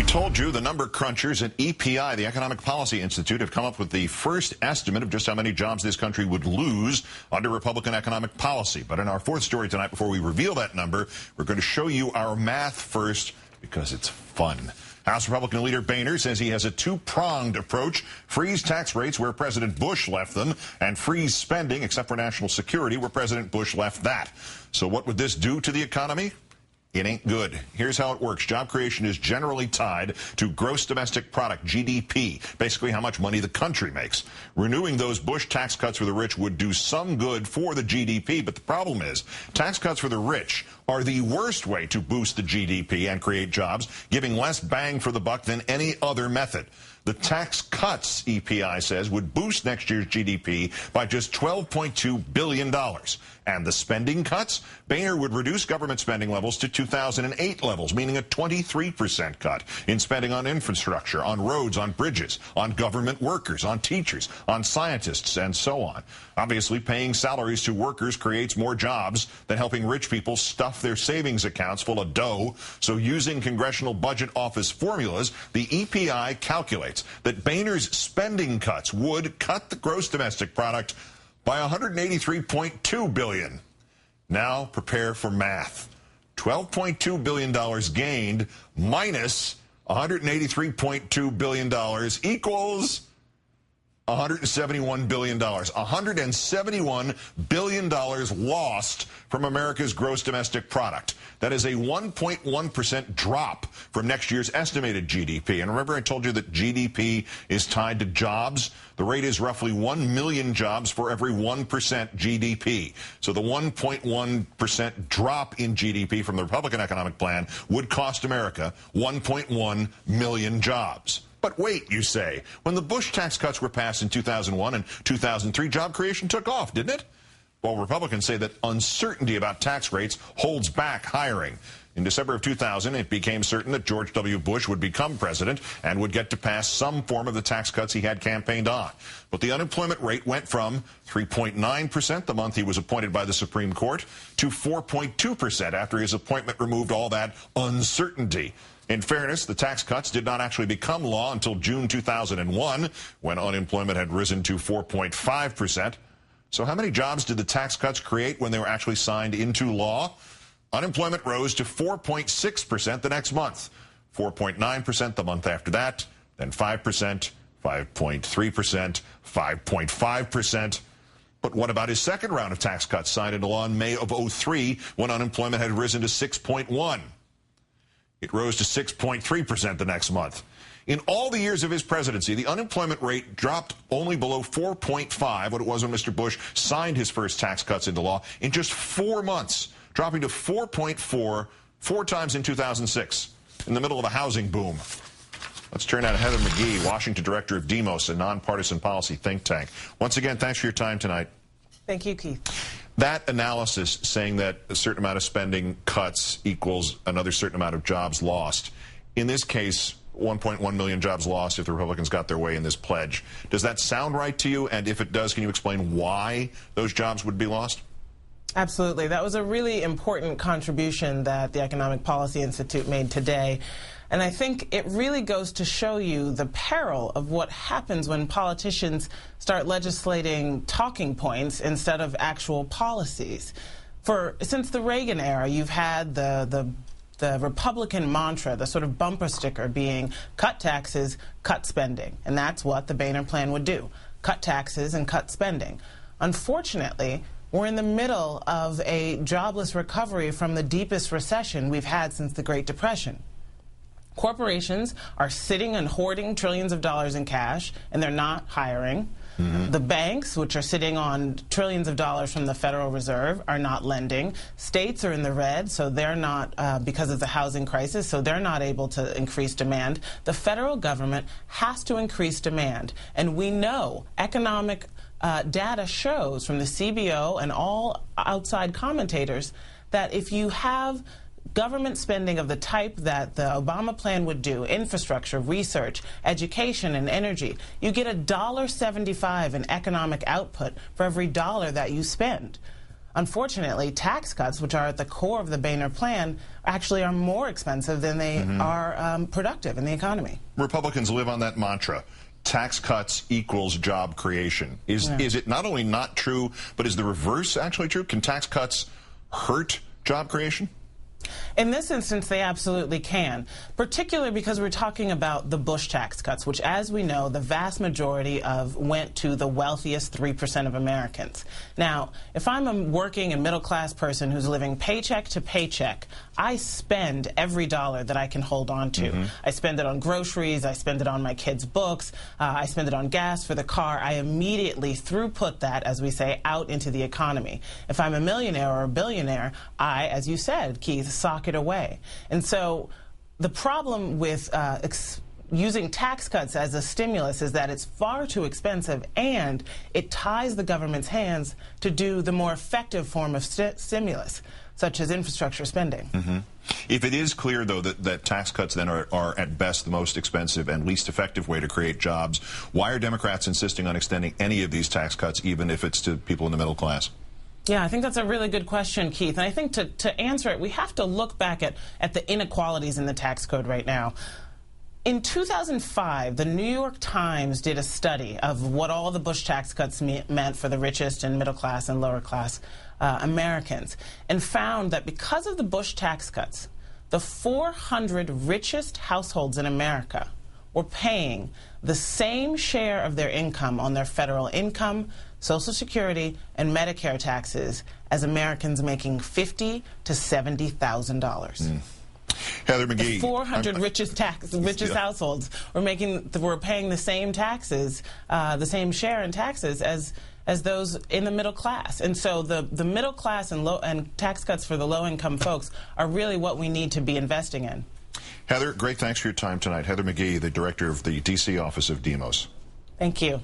told you the number crunchers at EPI, the Economic Policy Institute, have come up with the first estimate of just how many jobs this country would lose under Republican economic policy. But in our fourth story tonight, before we reveal that number, we're going to show you our math first because it's fun. House Republican leader Boehner says he has a two-pronged approach: freeze tax rates where President Bush left them, and freeze spending, except for national security, where President Bush left that. So what would this do to the economy? It ain't good. Here's how it works. Job creation is generally tied to gross domestic product, GDP, basically how much money the country makes. Renewing those Bush tax cuts for the rich would do some good for the GDP, but the problem is tax cuts for the rich are the worst way to boost the GDP and create jobs, giving less bang for the buck than any other method. The tax cuts, EPI says, would boost next year's GDP by just $12.2 billion. And the spending cuts? Boehner would reduce government spending levels to 2008 levels, meaning a 23% cut in spending on infrastructure, on roads, on bridges, on government workers, on teachers, on scientists, and so on. Obviously, paying salaries to workers creates more jobs than helping rich people stuff their savings accounts full of dough. So using Congressional Budget Office formulas, the EPI calculates that Boehner's spending cuts would cut the gross domestic product by $183.2 billion. Now prepare for math. $12.2 billion gained minus $183.2 billion equals $171 billion. $171 billion lost from America's gross domestic product. That is a 1.1% drop from next year's estimated GDP. And remember I told you that GDP is tied to jobs? The rate is roughly 1 million jobs for every 1% GDP. So the 1.1% drop in GDP from the Republican economic plan would cost America 1.1 million jobs. But wait, you say, when the Bush tax cuts were passed in 2001 and 2003, job creation took off, didn't it? Well, Republicans say that uncertainty about tax rates holds back hiring. In December of 2000, it became certain that George W. Bush would become president and would get to pass some form of the tax cuts he had campaigned on. But the unemployment rate went from 3.9% the month he was appointed by the Supreme Court to 4.2% after his appointment removed all that uncertainty. In fairness, the tax cuts did not actually become law until June 2001, when unemployment had risen to 4.5%. So how many jobs did the tax cuts create when they were actually signed into law? Unemployment rose to 4.6% the next month, 4.9% the month after that, then 5%, 5.3%, 5.5%. But what about his second round of tax cuts signed into law in May of 2003, when unemployment had risen to 6.1%? It rose to 6.3% the next month. In all the years of his presidency, the unemployment rate dropped only below 4.5, what it was when Mr. Bush signed his first tax cuts into law, in just 4 months, dropping to 4.4 four times in 2006, in the middle of a housing boom. Let's turn now to Heather McGhee, Washington Director of Demos, a nonpartisan policy think tank. Once again, thanks for your time tonight. Thank you, Keith. That analysis saying that a certain amount of spending cuts equals another certain amount of jobs lost. In this case, 1.1 million jobs lost if the Republicans got their way in this pledge. Does that sound right to you? And if it does, can you explain why those jobs would be lost? Absolutely. That was a really important contribution that the Economic Policy Institute made today. And I think it really goes to show you the peril of what happens when politicians start legislating talking points instead of actual policies. Since the Reagan era, you've had the Republican mantra, the sort of bumper sticker being cut taxes, cut spending. And that's what the Boehner plan would do, cut taxes and cut spending. Unfortunately, we're in the middle of a jobless recovery from the deepest recession we've had since the Great Depression. Corporations are sitting and hoarding trillions of dollars in cash, and they're not hiring. Mm-hmm. The banks, which are sitting on trillions of dollars from the Federal Reserve, are not lending. States are in the red, so they're not, because of the housing crisis, so they're not able to increase demand. The federal government has to increase demand, and we know economic data shows from the CBO and all outside commentators that if you have government spending of the type that the Obama plan would do, infrastructure, research, education, and energy, you get $1.75 in economic output for every dollar that you spend. unfortunately, tax cuts, which are at the core of the Boehner plan, actually are more expensive than they are productive in the economy. Republicans live on that mantra. Tax cuts equals job creation. Is it not only not true, but is the reverse actually true? Can tax cuts hurt job creation? In this instance, they absolutely can, particularly because we're talking about the Bush tax cuts, which, as we know, the vast majority of went to the wealthiest 3% of Americans. Now, if I'm a working and middle-class person who's living paycheck to paycheck, I spend every dollar that I can hold on to. I spend it on groceries, I spend it on my kids' books, I spend it on gas for the car. I immediately throughput that, as we say, out into the economy. If I'm a millionaire or a billionaire, I, as you said, Keith, sock it away. And so the problem with using tax cuts as a stimulus is that it's far too expensive, and it ties the government's hands to do the more effective form of stimulus, such as infrastructure spending. If it is clear, though, that tax cuts then are at best the most expensive and least effective way to create jobs, why are Democrats insisting on extending any of these tax cuts, even if it's to people in the middle class? Yeah, I think that's a really good question, Keith. And I think to answer it, we have to look back at the inequalities in the tax code right now. In 2005, the New York Times did a study of what all the Bush tax cuts meant for the richest and middle class and lower class Americans, and found that because of the Bush tax cuts, the 400 richest households in America were paying the same share of their income on their federal income, Social Security, and Medicare taxes as Americans making $50,000 to $70,000. Heather McGhee. The 400 richest households were paying the same taxes, the same share in taxes as those in the middle class. And so the middle class and tax cuts for the low-income folks are really what we need to be investing in. Heather, great thanks for your time tonight. Heather McGhee, the director of the D.C. office of Demos. Thank you.